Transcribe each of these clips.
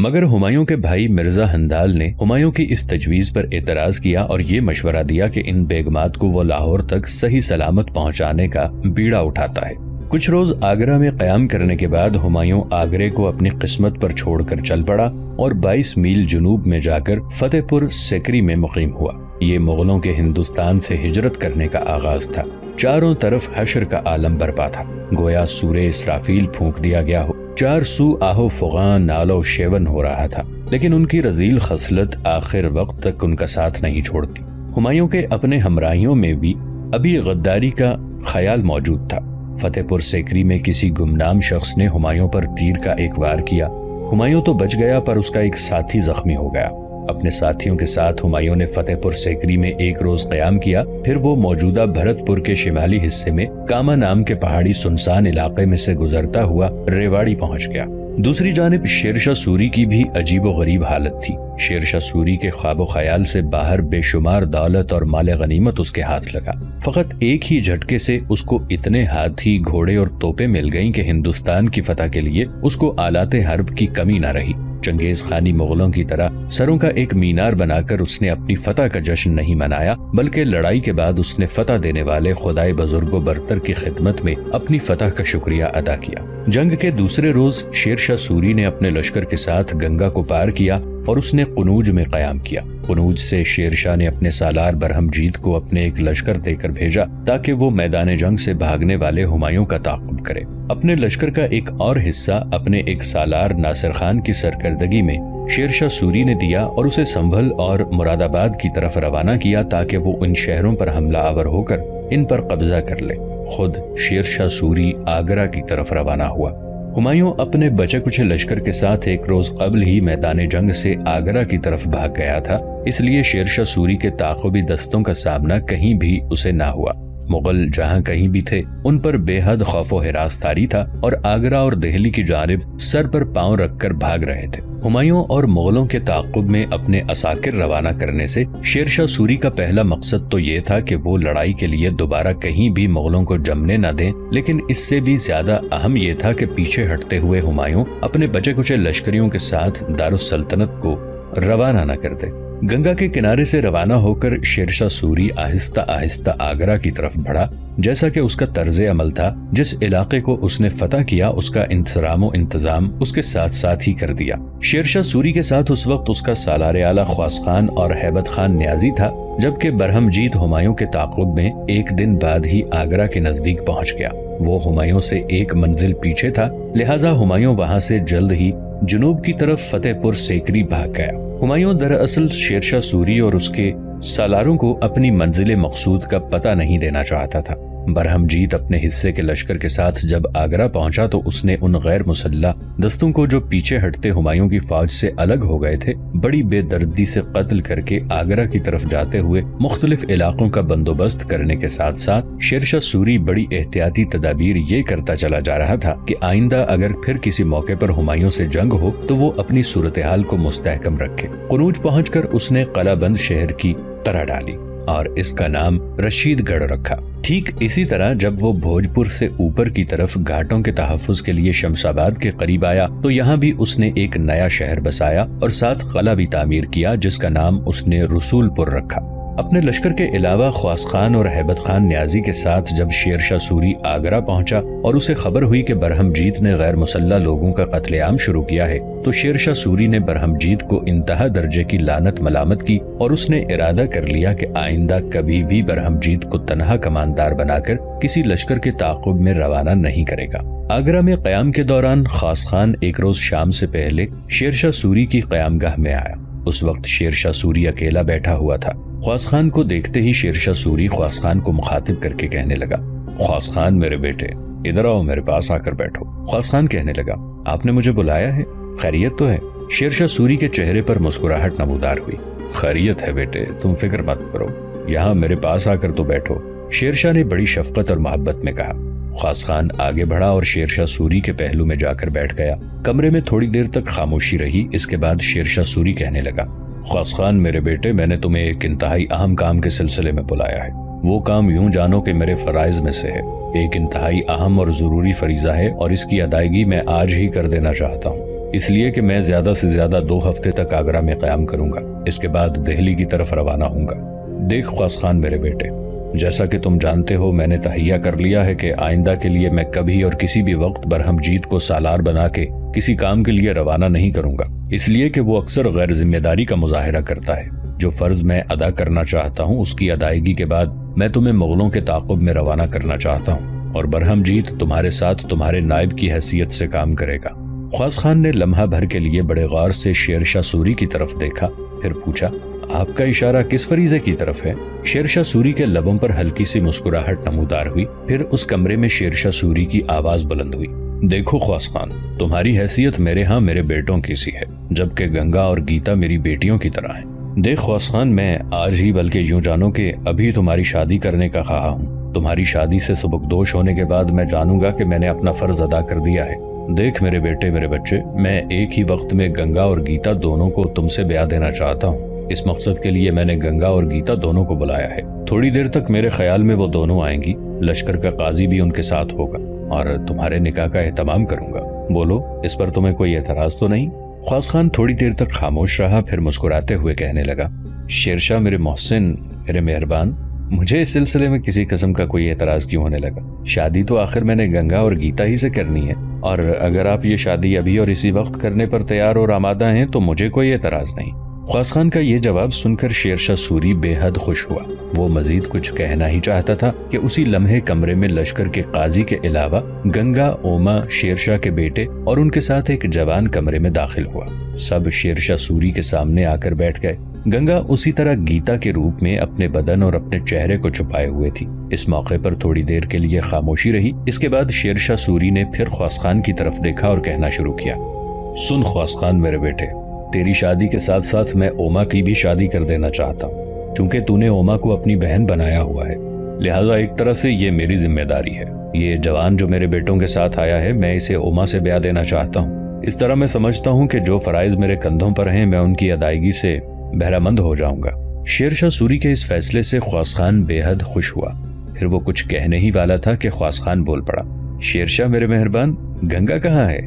مگر ہمایوں کے بھائی مرزا ہندال نے ہمایوں کی اس تجویز پر اعتراض کیا اور یہ مشورہ دیا کہ ان بیگمات کو وہ لاہور تک صحیح سلامت پہنچانے کا بیڑا اٹھاتا ہے۔ کچھ روز آگرہ میں قیام کرنے کے بعد ہمایوں آگرے کو اپنی قسمت پر چھوڑ کر چل پڑا اور 22 میل جنوب میں جا کر فتح پور سیکری میں مقیم ہوا۔ یہ مغلوں کے ہندوستان سے ہجرت کرنے کا آغاز تھا۔ چاروں طرف حشر کا عالم برپا تھا، گویا سورہ اسرافیل پھونک دیا گیا ہو۔ چار سو آہو فغان نالو شیون ہو رہا تھا، لیکن ان کی رذیل خصلت آخر وقت تک ان کا ساتھ نہیں چھوڑتی۔ ہمایوں کے اپنے ہمراہیوں میں بھی ابھی غداری کا خیال موجود تھا۔ فتح پور سیکری میں کسی گمنام شخص نے ہمایوں پر تیر کا ایک وار کیا۔ ہمایوں تو بچ گیا پر اس کا ایک ساتھی زخمی ہو گیا۔ اپنے ساتھیوں کے ساتھ ہمایوں نے فتح پور سیکری میں ایک روز قیام کیا، پھر وہ موجودہ بھرت پور کے شمالی حصے میں کاما نام کے پہاڑی سنسان علاقے میں سے گزرتا ہوا ریواڑی پہنچ گیا۔ دوسری جانب شیرشاہ سوری کی بھی عجیب و غریب حالت تھی۔ شیرشاہ سوری کے خواب و خیال سے باہر بے شمار دولت اور مال غنیمت اس کے ہاتھ لگا۔ فقط ایک ہی جھٹکے سے اس کو اتنے ہاتھی، گھوڑے اور توپیں مل گئیں کہ ہندوستان کی فتح کے لیے اس کو آلات حرب کی کمی نہ رہی۔ چنگیز خانی مغلوں کی طرح سروں کا ایک مینار بنا کر اس نے اپنی فتح کا جشن نہیں منایا، بلکہ لڑائی کے بعد اس نے فتح دینے والے خدائے بزرگ و برتر کی خدمت میں اپنی فتح کا شکریہ ادا کیا۔ جنگ کے دوسرے روز شیرشاہ سوری نے اپنے لشکر کے ساتھ گنگا کو پار کیا اور اس نے قنوج میں قیام کیا۔ قنوج سے شیرشاہ نے اپنے سالار برہم جیت کو اپنے ایک لشکر دے کر بھیجا تاکہ وہ میدان جنگ سے بھاگنے والے ہمایوں کا تعاقب کرے۔ اپنے لشکر کا ایک اور حصہ اپنے ایک سالار ناصر خان کی سرکردگی میں شیرشاہ سوری نے دیا اور اسے سنبھل اور مراد آباد کی طرف روانہ کیا تاکہ وہ ان شہروں پر حملہ آور ہو کر ان پر قبضہ کر لے۔ خود شیرشاہ سوری آگرہ کی طرف روانہ ہوا۔ ہمایوں اپنے بچے کچھ لشکر کے ساتھ ایک روز قبل ہی میدان جنگ سے آگرہ کی طرف بھاگ گیا تھا، اس لیے شیرشاہ سوری کے تعاقبی دستوں کا سامنا کہیں بھی اسے نہ ہوا۔ مغل جہاں کہیں بھی تھے ان پر بے حد خوف و ہراس طاری تھا اور آگرہ اور دہلی کی جانب سر پر پاؤں رکھ کر بھاگ رہے تھے۔ ہمایوں اور مغلوں کے تعاقب میں اپنے عساکر روانہ کرنے سے شیرشاہ سوری کا پہلا مقصد تو یہ تھا کہ وہ لڑائی کے لیے دوبارہ کہیں بھی مغلوں کو جمنے نہ دیں، لیکن اس سے بھی زیادہ اہم یہ تھا کہ پیچھے ہٹتے ہوئے ہمایوں اپنے بچے کچے لشکریوں کے ساتھ دارالسلطنت کو روانہ نہ کر دے۔ گنگا کے کنارے سے روانہ ہو کر شیرشاہ سوری آہستہ آہستہ آگرہ کی طرف بڑھا، جیسا کہ اس کا طرز عمل تھا۔ جس علاقے کو اس نے فتح کیا اس کا انتظام و انتظام اس کے ساتھ ساتھ ہی کر دیا۔ شیرشاہ سوری کے ساتھ اس وقت اس کا سالار اعلیٰ خواص خان اور ہیبت خان نیازی تھا، جبکہ برہم جیت ہمایوں کے تعاقب میں ایک دن بعد ہی آگرہ کے نزدیک پہنچ گیا۔ وہ ہمایوں سے ایک منزل پیچھے تھا، لہٰذا ہمایوں وہاں سے جلد ہی جنوب کی طرف فتح پور سیکری بھاگ گیا۔ ہمایوں دراصل شیرشاہ سوری اور اس کے سالاروں کو اپنی منزل مقصود کا پتہ نہیں دینا چاہتا تھا۔ برہم جیت اپنے حصے کے لشکر کے ساتھ جب آگرہ پہنچا تو اس نے ان غیر مسلح دستوں کو جو پیچھے ہٹتے ہمایوں کی فوج سے الگ ہو گئے تھے بڑی بے دردی سے قتل کر کے آگرہ کی طرف جاتے ہوئے مختلف علاقوں کا بندوبست کرنے کے ساتھ ساتھ شیرشاہ سوری بڑی احتیاطی تدابیر یہ کرتا چلا جا رہا تھا کہ آئندہ اگر پھر کسی موقع پر ہمایوں سے جنگ ہو تو وہ اپنی صورتحال کو مستحکم رکھے۔ قنوج پہنچ کر اس نے قلعہ بند شہر کی طرح ڈالی اور اس کا نام رشید گڑھ رکھا۔ ٹھیک اسی طرح جب وہ بھوجپور سے اوپر کی طرف گھاٹوں کے تحفظ کے لیے شمس آباد کے قریب آیا تو یہاں بھی اس نے ایک نیا شہر بسایا اور ساتھ قلعہ بھی تعمیر کیا جس کا نام اس نے رسول پور رکھا۔ اپنے لشکر کے علاوہ خواص خان اور ہیبت خان نیازی کے ساتھ جب شیرشاہ سوری آگرہ پہنچا اور اسے خبر ہوئی کہ برہم جیت نے غیر مسلح لوگوں کا قتل عام شروع کیا ہے تو شیرشاہ سوری نے برہم جیت کو انتہا درجے کی لعنت ملامت کی اور اس نے ارادہ کر لیا کہ آئندہ کبھی بھی برہم جیت کو تنہا کماندار بنا کر کسی لشکر کے تعاقب میں روانہ نہیں کرے گا۔ آگرہ میں قیام کے دوران خواص خان ایک روز شام سے پہلے شیرشاہ سوری کی قیام گاہ میں آیا۔ اس وقت شیرشاہ سوری اکیلا بیٹھا ہوا تھا۔ خواص خان کو دیکھتے ہی شیرشاہ سوری خواص خان کو مخاطب کر کے کہنے لگا، خواص خان میرے بیٹے ادھر آؤ، میرے پاس آ کر بیٹھو۔ خواص خان کہنے لگا، آپ نے مجھے بلایا ہے، خیریت تو ہے؟ شیرشاہ سوری کے چہرے پر مسکراہٹ نمودار ہوئی۔ خیریت ہے بیٹے، تم فکر مت کرو، یہاں میرے پاس آ کر تو بیٹھو، شیرشاہ نے بڑی شفقت اور محبت میں کہا۔ خواص خان آگے بڑھا اور شیرشاہ سوری کے پہلو میں جا کر بیٹھ گیا۔ کمرے میں تھوڑی دیر تک خاموشی رہی۔ اس کے بعد شیرشاہ سوری کہنے لگا، خواص خان میرے بیٹے، میں نے تمہیں ایک انتہائی اہم کام کے سلسلے میں بلایا ہے۔ وہ کام یوں جانو کہ میرے فرائض میں سے ہے، ایک انتہائی اہم اور ضروری فریضہ ہے اور اس کی ادائیگی میں آج ہی کر دینا چاہتا ہوں۔ اس لیے کہ میں زیادہ سے زیادہ 2 ہفتے تک آگرہ میں قیام کروں گا، اس کے بعد دہلی کی طرف روانہ ہوں گا۔ دیکھ خواص خان میرے بیٹے، جیسا کہ تم جانتے ہو میں نے تہیہ کر لیا ہے کہ آئندہ کے لیے میں کبھی اور کسی بھی وقت برہم جیت کو سالار بنا کے کسی کام کے لیے روانہ نہیں کروں گا، اس لیے کہ وہ اکثر غیر ذمہ داری کا مظاہرہ کرتا ہے۔ جو فرض میں ادا کرنا چاہتا ہوں اس کی ادائیگی کے بعد میں تمہیں مغلوں کے تعاقب میں روانہ کرنا چاہتا ہوں، اور برہم جیت تمہارے ساتھ تمہارے نائب کی حیثیت سے کام کرے گا۔ خواص خان نے لمحہ بھر کے لیے بڑے غور سے شیر شاہ سوری کی طرف دیکھا، پھر پوچھا، آپ کا اشارہ کس فریضے کی طرف ہے؟ شیر شاہ سوری کے لبوں پر ہلکی سی مسکراہٹ نمودار ہوئی، پھر اس کمرے میں شیر شاہ سوری کی آواز بلند ہوئی، دیکھو خواص خان، تمہاری حیثیت میرے ہاں میرے بیٹوں کی سی ہے، جبکہ گنگا اور گیتا میری بیٹیوں کی طرح ہیں۔ دیکھ خواص خان، میں آج ہی بلکہ یوں جانو کہ ابھی تمہاری شادی کرنے کا خواہاں ہوں۔ تمہاری شادی سے سبکدوش ہونے کے بعد میں جانوں گا کہ میں نے اپنا فرض ادا کر دیا ہے۔ دیکھ میرے بیٹے میرے بچے، میں ایک ہی وقت میں گنگا اور گیتا دونوں کو تم سے بیاہ دینا چاہتا ہوں۔ اس مقصد کے لیے میں نے گنگا اور گیتا دونوں کو بلایا ہے۔ تھوڑی دیر تک میرے خیال میں وہ دونوں آئیں گی، لشکر کا قاضی بھی ان کے ساتھ ہوگا، اور تمہارے نکاح کا اہتمام کروں گا۔ بولو، اس پر تمہیں کوئی اعتراض تو نہیں؟ خواص خان تھوڑی دیر تک خاموش رہا، پھر مسکراتے ہوئے کہنے لگا، شیرشاہ میرے محسن، میرے مہربان، مجھے اس سلسلے میں کسی قسم کا کوئی اعتراض کیوں ہونے لگا؟ شادی تو آخر میں نے گنگا اور گیتا ہی سے کرنی ہے، اور اگر آپ یہ شادی ابھی اور اسی وقت کرنے پر تیار اور آمادہ ہیں تو مجھے کوئی اعتراض نہیں۔ خواص خان کا یہ جواب سن کر شیر شاہ سوری بے حد خوش ہوا۔ وہ مزید کچھ کہنا ہی چاہتا تھا کہ اسی لمحے کمرے میں لشکر کے قاضی کے علاوہ گنگا، اوما، شیر شاہ کے بیٹے اور ان کے ساتھ ایک جوان کمرے میں داخل ہوا۔ سب شیر شاہ سوری کے سامنے آ کر بیٹھ گئے۔ گنگا اسی طرح گیتا کے روپ میں اپنے بدن اور اپنے چہرے کو چھپائے ہوئے تھی۔ اس موقع پر تھوڑی دیر کے لیے خاموشی رہی۔ اس کے بعد شیر شاہ سوری نے پھر خواص خان کی طرف دیکھا اور کہنا شروع کیا، سن خواص خان میرے بیٹے، تیری شادی کے ساتھ ساتھ میں اوما کی بھی شادی کر دینا چاہتا ہوں۔ چونکہ تو نے اوما کو اپنی بہن بنایا ہوا ہے، لہذا ایک طرح سے یہ میری ذمہ داری ہے۔ یہ جوان جو میرے بیٹوں کے ساتھ آیا ہے، میں اسے اوما سے بیاہ دینا چاہتا ہوں۔ اس طرح میں سمجھتا ہوں کہ جو فرائض میرے کندھوں پر ہیں میں ان کی ادائیگی سے بہرہ مند ہو جاؤں گا۔ شیر شاہ سوری کے اس فیصلے سے خواص خان بے حد خوش ہوا۔ پھر وہ کچھ کہنے ہی والا تھا کہ خواص خان بول پڑا، شیر شاہ میرے مہربان، گنگا کہاں ہے؟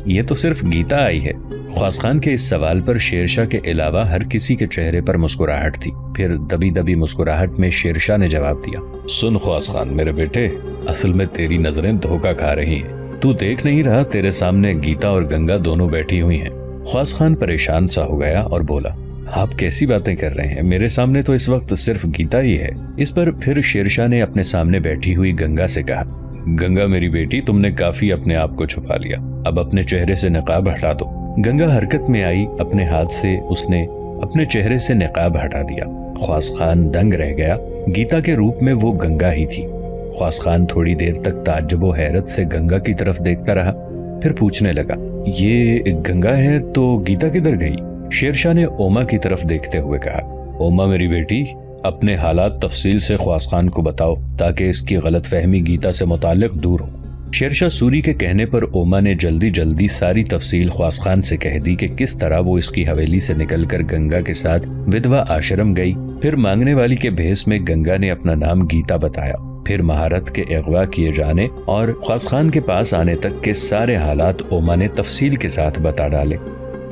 یہ تو صرف گیتا آئی ہے۔ خواص خان کے اس سوال پر شیر شاہ کے علاوہ ہر کسی کے چہرے پر مسکراہٹ تھی۔ پھر دبی دبی مسکراہٹ میں شیر شاہ نے جواب دیا، سن خواص خان میرے بیٹے، اصل میں تیری نظریں دھوکہ کھا رہی ہیں۔ تو دیکھ نہیں رہا تیرے سامنے گیتا اور گنگا دونوں بیٹھی ہوئی ہیں؟ خواص خان پریشان سا ہو گیا اور بولا، آپ کیسی باتیں کر رہے ہیں؟ میرے سامنے تو اس وقت صرف گیتا ہی ہے۔ اس پر پھر شیر شاہ نے اپنے سامنے بیٹھی ہوئی گنگا سے کہا، گنگا میری بیٹی، تم نے کافی اپنے آپ کو چھپا لیا، اب اپنے چہرے سے نقاب ہٹا دو۔ گنگا حرکت میں آئی، اپنے ہاتھ سے اس نے اپنے چہرے سے نقاب ہٹا دیا۔ خواص خان دنگ رہ گیا۔ گیتا کے روپ میں وہ گنگا ہی تھی۔ خواص خان تھوڑی دیر تک تعجب و حیرت سے گنگا کی طرف دیکھتا رہا، پھر پوچھنے لگا، یہ گنگا ہے تو گیتا کدھر گئی؟ شیر شاہ نے اوما کی طرف دیکھتے ہوئے کہا، اوما میری بیٹی، اپنے حالات تفصیل سے خواص خان کو بتاؤ تاکہ اس کی غلط فہمی گیتا سے متعلق دور ہو۔ شیر شاہ سوری کے کہنے پر اوما نے جلدی جلدی ساری تفصیل خواص خان سے کہہ دی کہ کس طرح وہ اس کی حویلی سے نکل کر گنگا کے ساتھ ودوا آشرم گئی، پھر مانگنے والی کے بھیس میں گنگا نے اپنا نام گیتا بتایا، پھر مہارت کے اغوا کیے جانے اور خواص خان کے پاس آنے تک کے سارے حالات اوما نے تفصیل کے ساتھ بتا ڈالے۔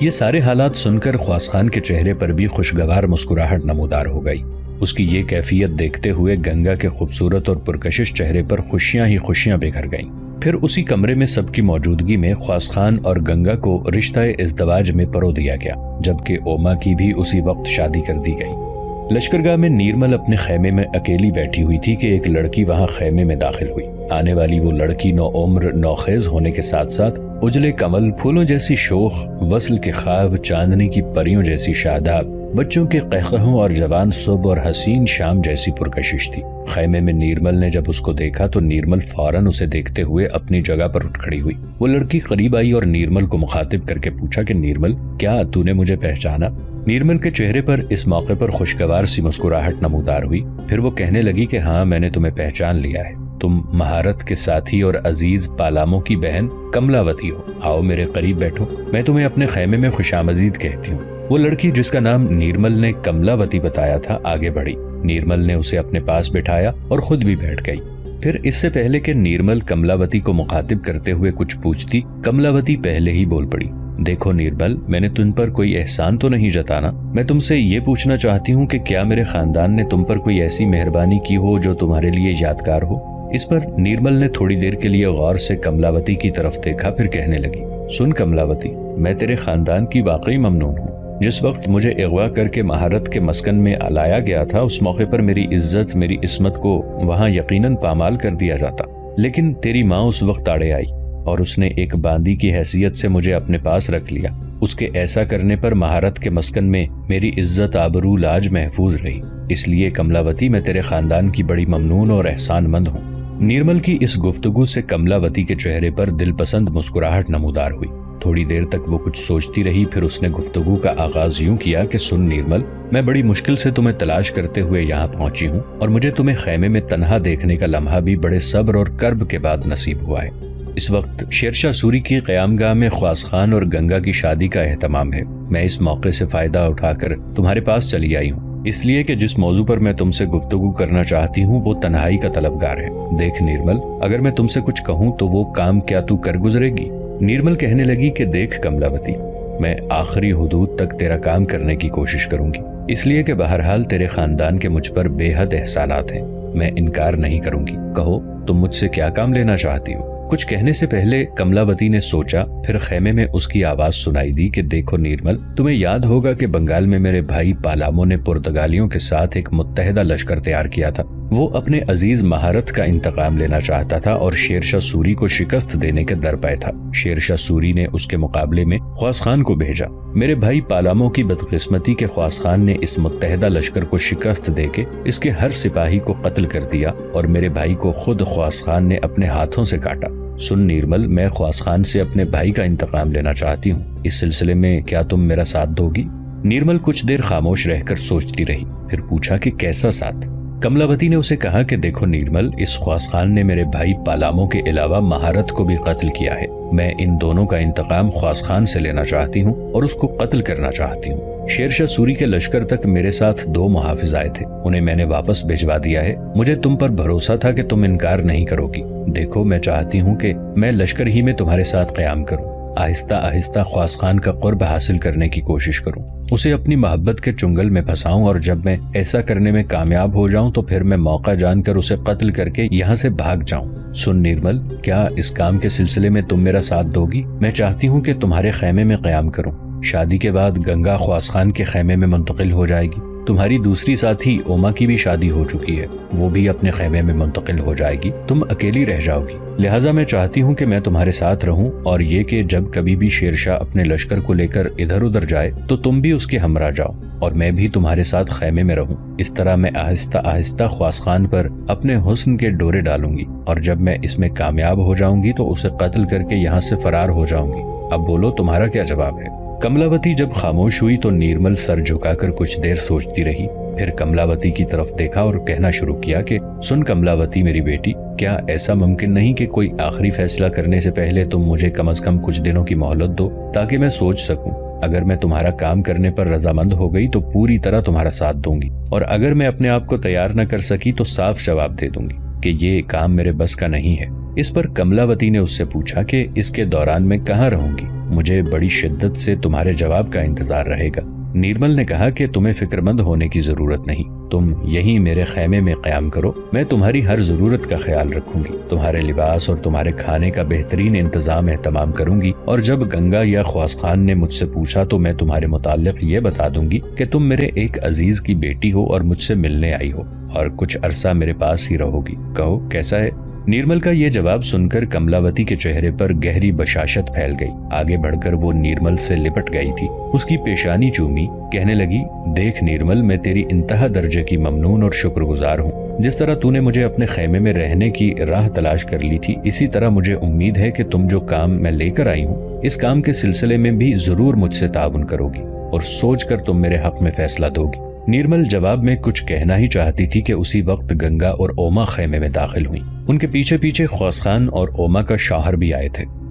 یہ سارے حالات سن کر خواص خان کے چہرے پر بھی خوشگوار مسکراہٹ نمودار ہو گئی۔ اس کی یہ کیفیت دیکھتے ہوئے گنگا کے خوبصورت اور پرکشش چہرے پر خوشیاں ہی خوشیاں بکھر گئیں۔ پھر اسی کمرے میں سب کی موجودگی میں خواص خان اور گنگا کو رشتہ ازدواج میں پرو دیا گیا، جبکہ اوما کی بھی اسی وقت شادی کر دی گئی۔ لشکرگاہ میں نیرمل اپنے خیمے میں اکیلی بیٹھی ہوئی تھی کہ ایک لڑکی وہاں خیمے میں داخل ہوئی۔ آنے والی وہ لڑکی نو عمر نوخیز ہونے کے ساتھ ساتھ اجلے کمل، پھولوں جیسی شوخ، وصل کے خواب، چاندنی کی پریوں جیسی شاداب، بچوں کے قہقہوں اور جوان صبح اور حسین شام جیسی پرکشش تھی۔ خیمے میں نیرمل نے جب اس کو دیکھا تو نیرمل فوراً اسے دیکھتے ہوئے اپنی جگہ پر اٹھ کھڑی ہوئی۔ وہ لڑکی قریب آئی اور نیرمل کو مخاطب کر کے پوچھا کہ نیرمل، کیا تو نے مجھے پہچانا؟ نیرمل کے چہرے پر اس موقع پر خوشگوار سی مسکراہٹ نمودار ہوئی۔ پھر وہ کہنے لگی کہ ہاں، میں نے تمہیں پہچان لیا ہے، تم مہارت کے ساتھی اور عزیز پالاموں کی بہن کملاوتی ہو۔ آؤ میرے قریب بیٹھو، میں تمہیں اپنے خیمے میں خوش آمدید کہتی ہوں۔ وہ لڑکی جس کا نام نیرمل نے کملاوتی بتایا تھا آگے بڑھی۔ نیرمل نے اسے اپنے پاس بٹھایا اور خود بھی بیٹھ گئی۔ پھر اس سے پہلے کہ نیرمل کملاوتی کو مخاطب کرتے ہوئے کچھ پوچھتی، کملاوتی پہلے ہی بول پڑی، دیکھو نیرمل، میں نے تم پر کوئی احسان تو نہیں جتانا، میں تم سے یہ پوچھنا چاہتی ہوں کہ کیا میرے خاندان نے تم پر کوئی ایسی مہربانی کی ہو جو تمہارے لیے یادگار ہو؟ اس پر نیرمل نے تھوڑی دیر کے لیے غور سے کملاوتی کی طرف دیکھا، پھر کہنے لگی، سن کملاوتی، میں تیرے خاندان کی واقعی ممنون ہوں۔ جس وقت مجھے اغوا کر کے مہارت کے مسکن میں لایا گیا تھا، اس موقع پر میری عزت، میری عصمت کو وہاں یقیناً پامال کر دیا جاتا، لیکن تیری ماں اس وقت آڑے آئی اور اس نے ایک باندی کی حیثیت سے مجھے اپنے پاس رکھ لیا۔ اس کے ایسا کرنے پر مہارت کے مسکن میں میری عزت آبرو لاج محفوظ رہی۔ اس لیے کملاوتی، میں تیرے خاندان کی بڑی ممنون اور احسان مند ہوں۔ نیرمل کی اس گفتگو سے کملاوتی کے چہرے پر دل پسند مسکراہٹ نمودار ہوئی۔ تھوڑی دیر تک وہ کچھ سوچتی رہی، پھر اس نے گفتگو کا آغاز یوں کیا کہ سن نیرمل، میں بڑی مشکل سے تمہیں تلاش کرتے ہوئے یہاں پہنچی ہوں، اور مجھے تمہیں خیمے میں تنہا دیکھنے کا لمحہ بھی بڑے صبر اور کرب کے بعد نصیب ہوا ہے۔ اس وقت شیرشاہ سوری کی قیام گاہ میں خواص خان اور گنگا کی شادی کا اہتمام ہے۔ میں اس موقع سے فائدہ اٹھا کر تمہارے پاس چلی آئی ہوں، اس لیے کہ جس موضوع پر میں تم سے گفتگو کرنا چاہتی ہوں وہ تنہائی کا طلبگار ہے۔ دیکھ نیرمل، اگر میں تم سے کچھ کہوں تو وہ کام کیا تو کر گزرے گی؟ نیرمل کہنے لگی کہ دیکھ کملاوتی، میں آخری حدود تک تیرا کام کرنے کی کوشش کروں گی، اس لیے کہ بہرحال تیرے خاندان کے مجھ پر بے حد احسانات ہیں، میں انکار نہیں کروں گی۔ کہو تم مجھ سے کیا کام لینا چاہتی ہو؟ کچھ کہنے سے پہلے کملاوتی نے سوچا، پھر خیمے میں اس کی آواز سنائی دی کہ دیکھو نیرمل، تمہیں یاد ہوگا کہ بنگال میں میرے بھائی پالامو نے پرتگالیوں کے ساتھ ایک متحدہ لشکر تیار کیا تھا۔ وہ اپنے عزیز مہارت کا انتقام لینا چاہتا تھا اور شیرشاہ سوری کو شکست دینے کے درپے تھا۔ شیرشاہ سوری نے اس کے مقابلے میں خواص خان کو بھیجا۔ میرے بھائی پالامو کی بدقسمتی کے خواص خان نے اس متحدہ لشکر کو شکست دے کے اس کے ہر سپاہی کو قتل کر دیا اور میرے بھائی کو خود خواص خان نے اپنے ہاتھوں سے کاٹا۔ سن نیرمل، میں خواص خان سے اپنے بھائی کا انتقام لینا چاہتی ہوں، اس سلسلے میں کیا تم میرا ساتھ دو گی؟ نیرمل کچھ دیر خاموش رہ کر سوچتی رہی، پھر پوچھا کہ کیسا ساتھ؟ کملاوتی نے اسے کہا کہ دیکھو نیرمل، اس خواص خان نے میرے بھائی پالامو کے علاوہ مہارت کو بھی قتل کیا ہے۔ میں ان دونوں کا انتقام خواص خان سے لینا چاہتی ہوں اور اس کو قتل کرنا چاہتی ہوں۔ شیرشاہ سوری کے لشکر تک میرے ساتھ 2 محافظ آئے تھے، انہیں میں نے واپس بھجوا دیا ہے۔ مجھے تم پر بھروسہ تھا کہ تم انکار نہیں کرو گی۔ دیکھو، میں چاہتی ہوں کہ میں لشکر ہی میں تمہارے ساتھ قیام کروں، آہستہ آہستہ خواص خان کا قرب حاصل کرنے کی کوشش کروں، اسے اپنی محبت کے چنگل میں پھنساؤں، اور جب میں ایسا کرنے میں کامیاب ہو جاؤں تو پھر میں موقع جان کر اسے قتل کر کے یہاں سے بھاگ جاؤں۔ سن نیرمل، کیا اس کام کے سلسلے میں تم میرا ساتھ دو گی؟ میں چاہتی ہوں کہ تمہارے خیمے میں قیام کروں۔ شادی کے بعد گنگا خواص خان کے خیمے میں منتقل ہو جائے گی۔ تمہاری دوسری ساتھی اوما کی بھی شادی ہو چکی ہے، وہ بھی اپنے خیمے میں منتقل ہو جائے گی۔ تم اکیلی رہ جاؤ گی، لہٰذا میں چاہتی ہوں کہ میں تمہارے ساتھ رہوں، اور یہ کہ جب کبھی بھی شیرشاہ اپنے لشکر کو لے کر ادھر ادھر جائے تو تم بھی اس کے ہمراہ جاؤ اور میں بھی تمہارے ساتھ خیمے میں رہوں۔ اس طرح میں آہستہ آہستہ خواص خان پر اپنے حسن کے ڈورے ڈالوں گی، اور جب میں اس میں کامیاب ہو جاؤں گی تو اسے قتل کر کے یہاں سے فرار ہو جاؤں گی۔ اب بولو، تمہارا کیا جواب ہے؟ کملاوتی جب خاموش ہوئی تو نیرمل سر جھکا کر کچھ دیر سوچتی رہی، پھر کملاوتی کی طرف دیکھا اور کہنا شروع کیا کہ سن کملاوتی میری بیٹی، کیا ایسا ممکن نہیں کہ کوئی آخری فیصلہ کرنے سے پہلے تم مجھے کم از کم کچھ دنوں کی مہلت دو تاکہ میں سوچ سکوں؟ اگر میں تمہارا کام کرنے پر رضامند ہو گئی تو پوری طرح تمہارا ساتھ دوں گی، اور اگر میں اپنے آپ کو تیار نہ کر سکی تو صاف جواب دے دوں گی کہ یہ کام میرے بس کا نہیں ہے۔ اس پر کملاوتی نے اس سے پوچھا کہ اس کے دوران میں کہاں رہوں گی؟ مجھے بڑی شدت سے تمہارے جواب کا انتظار رہے گا۔ نیرمل نے کہا کہ تمہیں فکر مند ہونے کی ضرورت نہیں، تم یہیں میرے خیمے میں قیام کرو، میں تمہاری ہر ضرورت کا خیال رکھوں گی، تمہارے لباس اور تمہارے کھانے کا بہترین انتظام اہتمام کروں گی، اور جب گنگا یا خواص خان نے مجھ سے پوچھا تو میں تمہارے متعلق یہ بتا دوں گی کہ تم میرے ایک عزیز کی بیٹی ہو اور مجھ سے ملنے آئی ہو، اور کچھ عرصہ میرے پاس ہی رہو گی۔ کہو کیسا ہے؟ نیرمل کا یہ جواب سن کر کملاوتی کے چہرے پر گہری بشاشت پھیل گئی۔ آگے بڑھ کر وہ نیرمل سے لپٹ گئی تھی، اس کی پیشانی چومی، کہنے لگی، دیکھ نیرمل، میں تیری انتہا درجے کی ممنون اور شکر گزار ہوں۔ جس طرح تو نے مجھے اپنے خیمے میں رہنے کی راہ تلاش کر لی تھی، اسی طرح مجھے امید ہے کہ تم جو کام میں لے کر آئی ہوں اس کام کے سلسلے میں بھی ضرور مجھ سے تعاون کرو گی، اور سوچ کر تم میرے حق میں فیصلہ دو گی۔ نیرمل جواب میں کچھ کہنا ہی چاہتی تھی کہ اسی وقت گنگا اور اوما خیمے میں داخل ہوئیں۔ ان کے پیچھے پیچھے خواص خان اور اوما کا شوہر بھی آئے تھے۔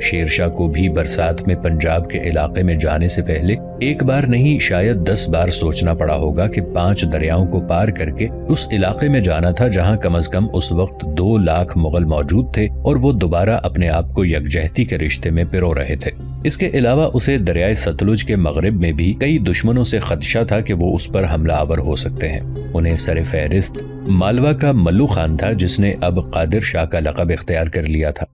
شیر شاہ کو بھی برسات میں پنجاب کے علاقے میں جانے سے پہلے ایک بار نہیں شاید 10 بار سوچنا پڑا ہوگا کہ 5 دریاؤں کو پار کر کے اس علاقے میں جانا تھا جہاں کم از کم اس وقت 2 لاکھ مغل موجود تھے اور وہ دوبارہ اپنے آپ کو یکجہتی کے رشتے میں پرو رہے تھے۔ اس کے علاوہ اسے دریائے ستلج کے مغرب میں بھی کئی دشمنوں سے خدشہ تھا کہ وہ اس پر حملہ آور ہو سکتے ہیں۔ انہیں سر فہرست مالوا کا ملو خان تھا، جس نے اب قادر شاہ کا لقب اختیار کر لیا تھا۔